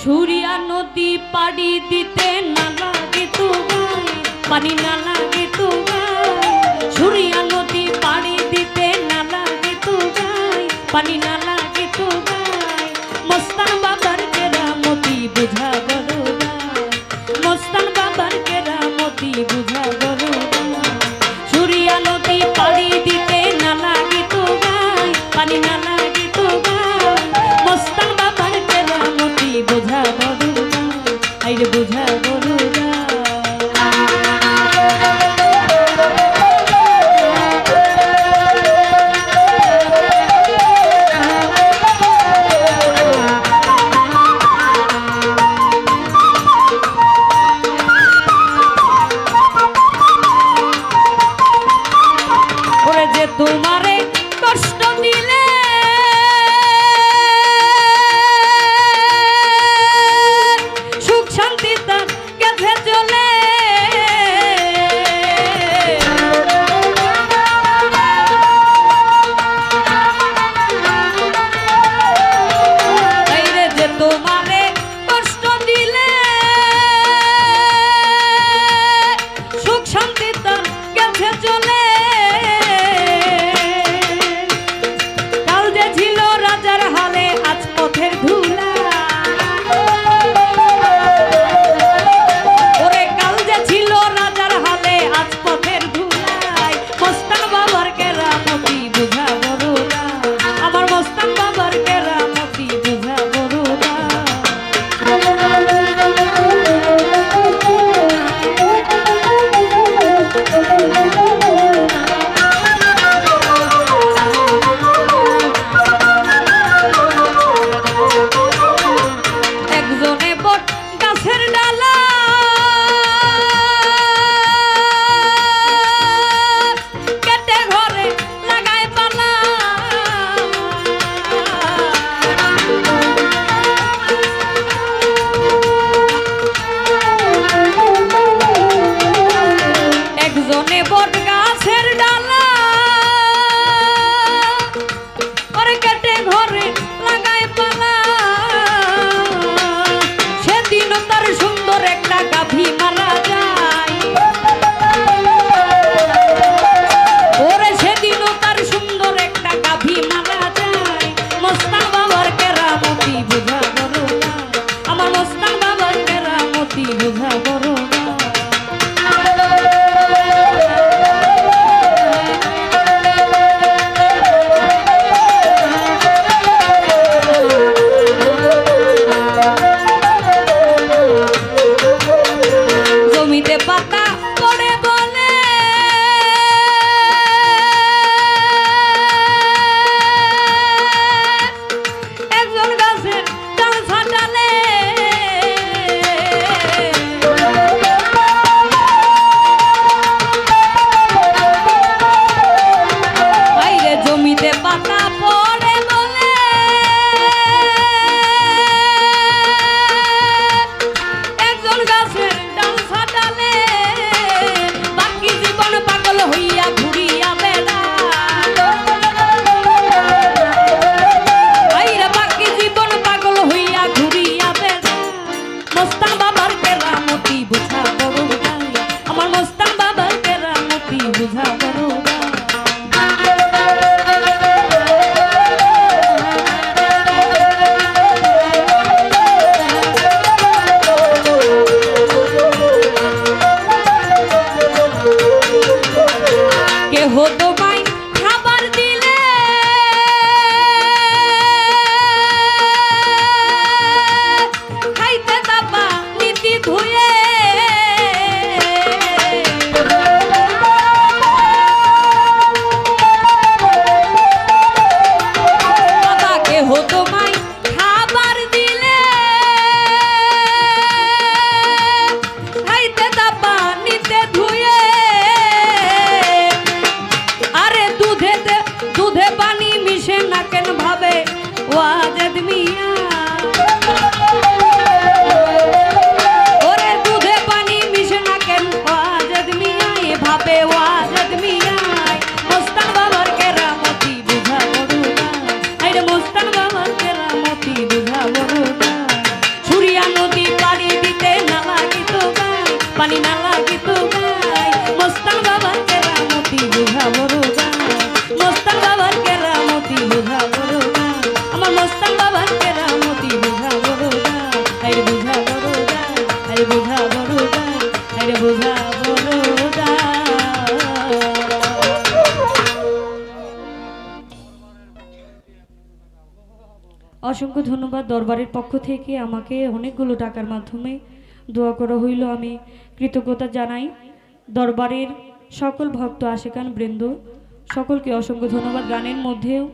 সুরিয়া নদী পাড়ি দিতে না লাগে তো গায়ে, পানি না লাগে তো গায়ে। সুরিয়া নদী পাড়ি দিতে না লাগে তো গায়ে, পানি না লাগে তো গায়ে। মস্তান বাবার কেরামতি বুঝা বড় দায়, মস্তান বাবার কেরামতি বুঝা বড় দায়। সুরিয়া নদী পাড়ি দিতে না লাগে তো গায়ে, পানি না লাগে তো গায়ে। মস্তান বাবার কেরামতি বুঝা বড় দায়, আইরে বুঝা বড় দায়। ওরে যে তোমারে কষ্ট দিলে সুখ শান্তি তার গেছে চলে। আইরে যে তোমারে কষ্ট দিলে সুখ শান্তি তার গেছে চলে। কাল যে ছিল রাজার হালে আজ পথের ধুলা, ওরে কাল যে ছিল রাজার হালে আজ পথের ধুলাই। মস্তান বাবার কেরামতি বুঝা বড় দায়, আমার মস্তান বাবার কেরামতি বুঝা বড় দায়। একজনে বট গাছের ডালা কেটে ঘরে লাগায় পালা। একজনে বট গাছের ডালা ওরে কেটে ঘরে লাগায় পালা। সেদিন তার সুন্দর একটা গাভী মারা যায়, ওরে সেদিন তার সুন্দর একটা গাভী মারা যায়। মস্তান বাবার কেরামতি বুঝা বড় দায়, আমার মস্তান বাবার কেরামতি বুঝা বড় দায়। জমিতে পাতা পড়ে বলে একজন গাছের ডাল ছাটালে। বাইরে জমিতে পাতা পড়ে বলে একজন গাছের ডাল ছাটালে। বাকি জীবন পাগল হইয়া ঘুরিয়া বেড়া, আইরা বাকি জীবন পাগল হইয়া ঘুরিয়া বেড়া। মস্তান বাবার কেরামতি বুঝা বড় দায়, আমার মস্তান বাবার কেরামতি বুঝা বড় দায়। কেহ তোমায় খাবার দিলে খাইতে দাবা অসংখ্য ধন্যবাদ। দরবারের পক্ষ থেকে আমাকে অনেকগুলো টাকার মাধ্যমে দোয়া করা হইল, আমি কৃতজ্ঞতা জানাই। দরবারের সকল ভক্ত আশেকান বৃন্দ সকলকে অসংখ্য ধন্যবাদ। গানের মধ্যেও